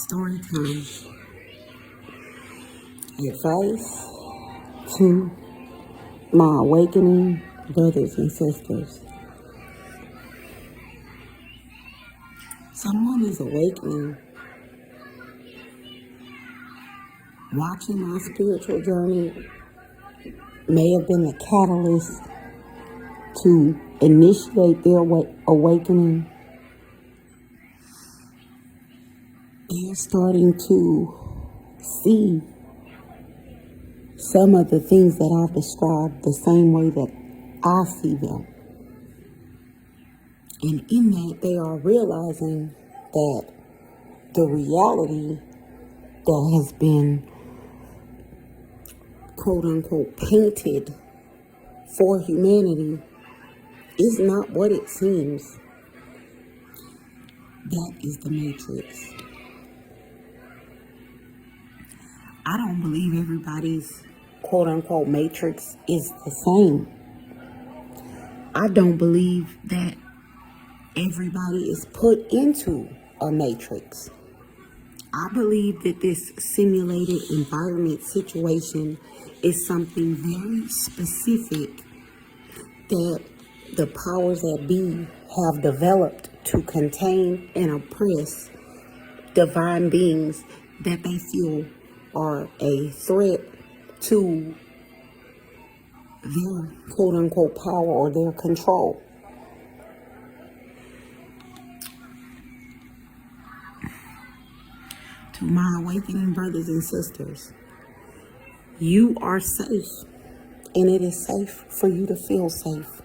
Story time. Advice to my awakening brothers and sisters. Someone is awakening. Watching my spiritual journey may have been the catalyst to initiate their awakening. They're starting to see some of the things that I've described the same way that I see them. And in that, they are realizing that the reality that has been quote unquote painted for humanity is not what it seems. That is the Matrix. I don't believe everybody's quote unquote Matrix is the same. I don't believe that everybody is put into a matrix. I believe that this simulated environment situation is something very specific that the powers that be have developed to contain and oppress divine beings that they feel are a threat to their quote-unquote power or their control. To my awakening brothers and sisters, you are safe, and it is safe for you to feel safe.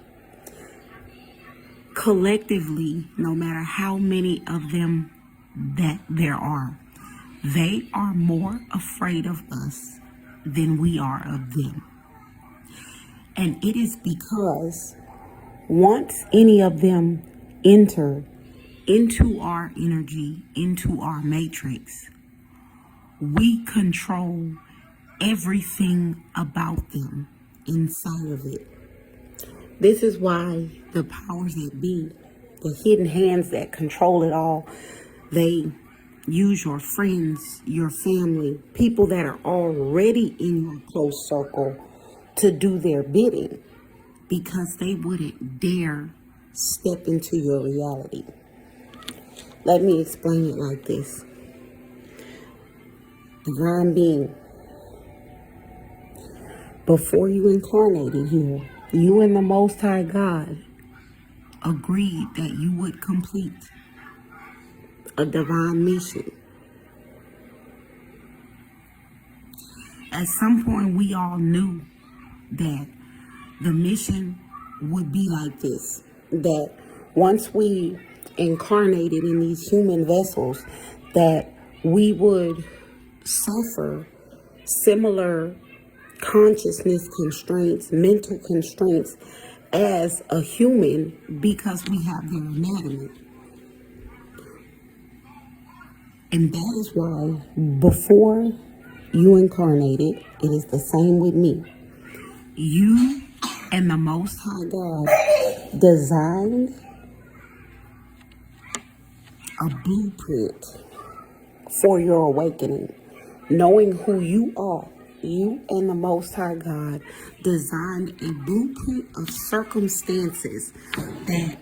Collectively, no matter how many of them that there are, they are more afraid of us than we are of them. And it is because once any of them enter into our energy, into our matrix, we control everything about them inside of it. This is why the powers that be, the hidden hands that control it all, they use your friends, your family, people that are already in your close circle to do their bidding, because they wouldn't dare step into your reality. Let me explain it like this. Divine being, before you incarnated here, you and the Most High God agreed that you would complete a divine mission. At some point, we all knew that the mission would be like this, that once we incarnated in these human vessels, that we would suffer similar consciousness constraints, mental constraints as a human, because we have their anatomy. And that is why before you incarnated, it is the same with me. You and the Most High God designed a blueprint for your awakening. Knowing who you are, you and the Most High God designed a blueprint of circumstances that,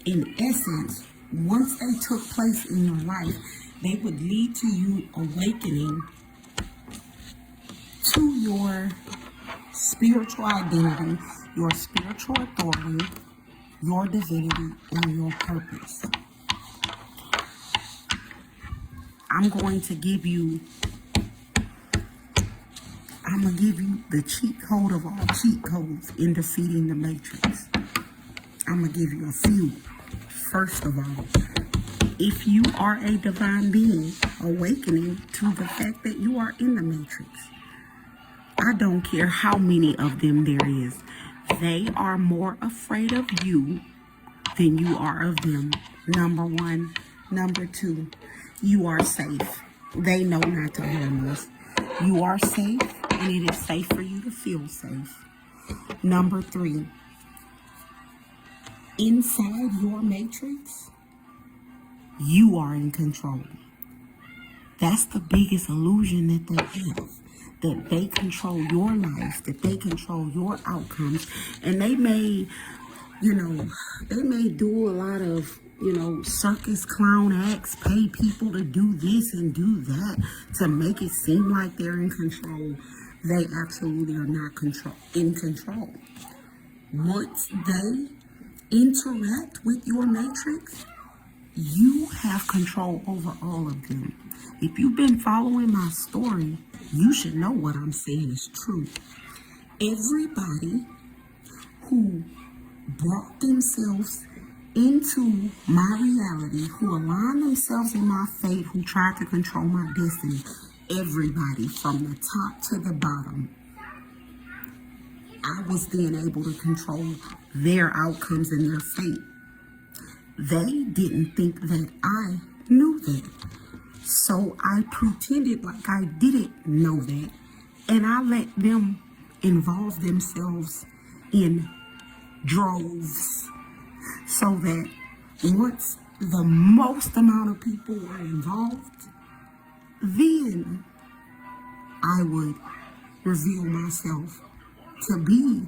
in essence, once they took place in your life, they would lead to you awakening to your spiritual identity, your spiritual authority, your divinity, and your purpose. I'm going to give you the cheat code of all cheat codes in defeating the Matrix. I'm going to give you a few. First of all, if you are a divine being awakening to the fact that you are in the Matrix, I don't care how many of them there is, they are more afraid of you than you are of them. Number one. Number two, you are safe. They know not to harm us. You are safe, and it is safe for you to feel safe. Number three, inside your matrix, you are in control. That's the biggest illusion that they have. That they control your life, that they control your outcomes. And they may, they may do a lot of, circus clown acts, pay people to do this and do that to make it seem like they're in control. They absolutely are not in control. Once they interact with your matrix, you have control over all of them. If you've been following my story, you should know what I'm saying is true. Everybody who brought themselves into my reality, who aligned themselves in my fate, who tried to control my destiny, everybody from the top to the bottom, I was then able to control their outcomes and their fate. They didn't think that I knew that. So I pretended like I didn't know that. And I let them involve themselves in droves. So that once the most amount of people were involved, then I would reveal myself to be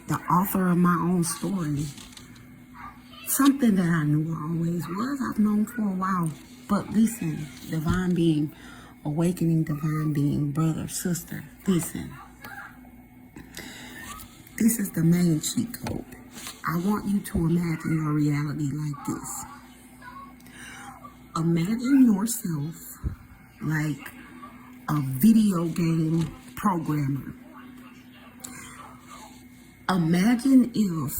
the author of my own story. Something that I knew I always was, I've known for a while. But listen, divine being, awakening divine being, brother, sister, listen. This is the main cheat code. I want you to imagine your reality like this. Imagine yourself like a video game programmer. Imagine if,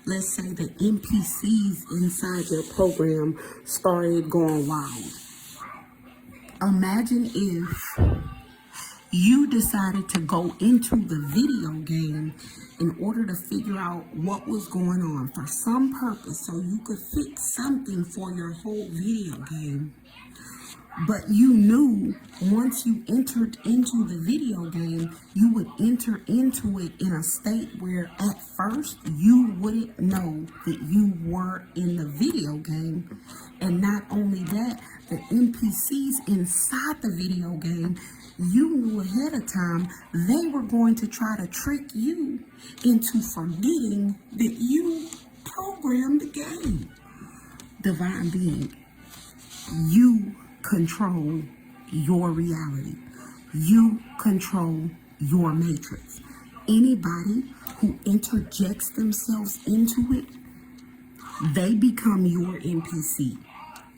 let's say, the NPCs inside your program started going wild. Imagine if you decided to go into the video game in order to figure out what was going on for some purpose so you could fix something for your whole video game. But you knew once you entered into the video game, you would enter into it in a state where at first you wouldn't know that you were in the video game. And not only that, the NPCs inside the video game, you knew ahead of time they were going to try to trick you into forgetting that you programmed the game. Divine being, you control your reality. You control your matrix. Anybody who interjects themselves into it, they become your NPC.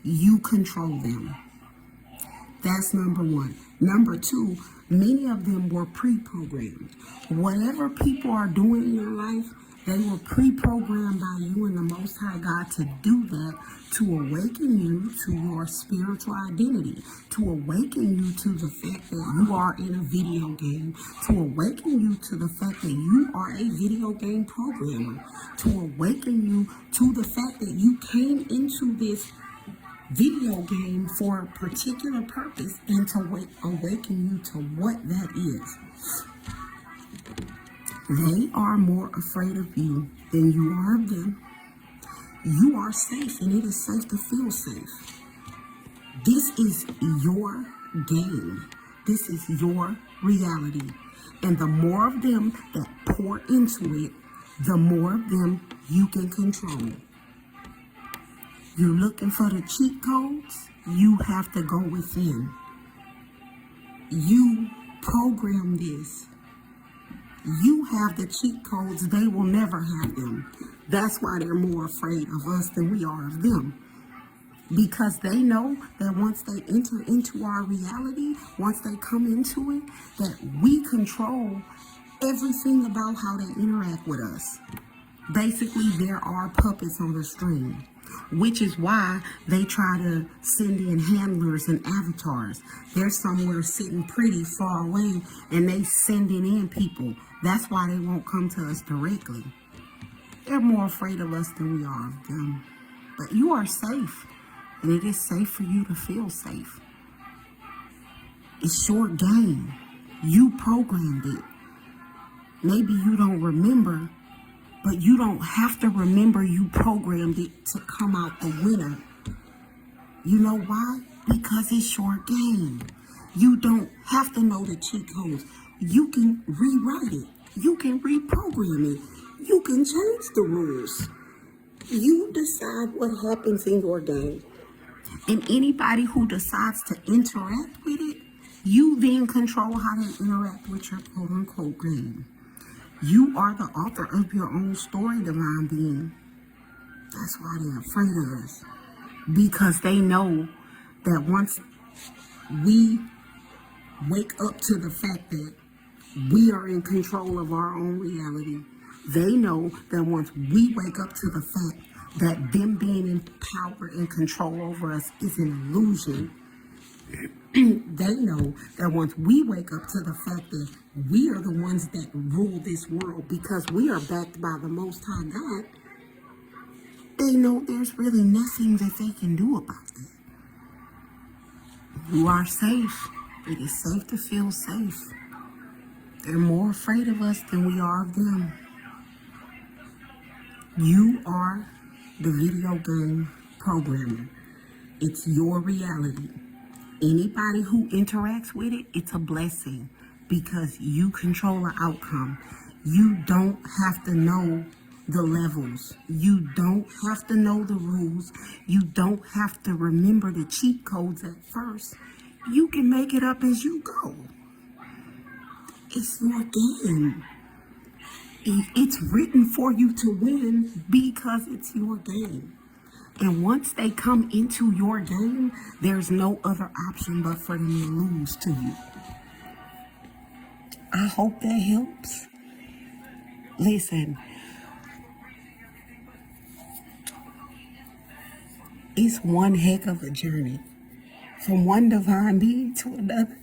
You control them. That's number one. Number two, many of them were pre-programmed. Whatever people are doing in your life, they were pre-programmed by you and the Most High God to do that, to awaken you to your spiritual identity, to awaken you to the fact that you are in a video game, to awaken you to the fact that you are a video game programmer, to awaken you to the fact that you came into this video game for a particular purpose, and to awaken you to what that is. They are more afraid of you than you are of them. You are safe, and it is safe to feel safe. This is your game. This is your reality. And the more of them that pour into it, the more of them you can control. You're looking for the cheat codes? You have to go within. You program this. You have the cheat codes. They will never have them. That's why they're more afraid of us than we are of them. Because they know that once they enter into our reality, once they come into it, that we control everything about how they interact with us. Basically, there are puppets on the string, which is why they try to send in handlers and avatars. They're somewhere sitting pretty far away, and they sending in people. That's why they won't come to us directly. They're more afraid of us than we are of them. But you are safe, and it is safe for you to feel safe. It's your game. You programmed it. Maybe you don't remember, but you don't have to remember you programmed it to come out the winner. You know why? because it's your game. You don't have to know the cheat codes. You can rewrite it. You can reprogram it. You can change the rules. You decide what happens in your game. And anybody who decides to interact with it, you then control how they interact with your quote unquote game. You are the author of your own story, divine being. That's why they're afraid of us. Because they know that once we wake up to the fact that we are in control of our own reality, they know that once we wake up to the fact that them being in power and control over us is an illusion, they know that once we wake up to the fact that we are the ones that rule this world because we are backed by the Most High God, they know there's really nothing that they can do about it. You are safe. It is safe to feel safe. They're more afraid of us than we are of them. You are the video game programmer. It's your reality. Anybody who interacts with it, it's a blessing because you control the outcome. You don't have to know the levels. You don't have to know the rules. You don't have to remember the cheat codes at first. You can make it up as you go. It's your game. It's written for you to win because it's your game. And once they come into your game, there's no other option but for them to lose to you. I hope that helps. Listen, it's one heck of a journey from one divine being to another.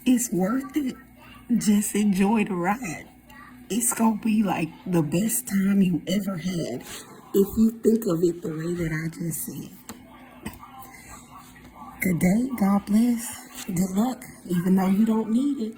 It's worth it. Just enjoy the ride. It's gonna be like the best time you ever had if you think of it the way that I just said. Good day, God bless. Good luck, even though you don't need it.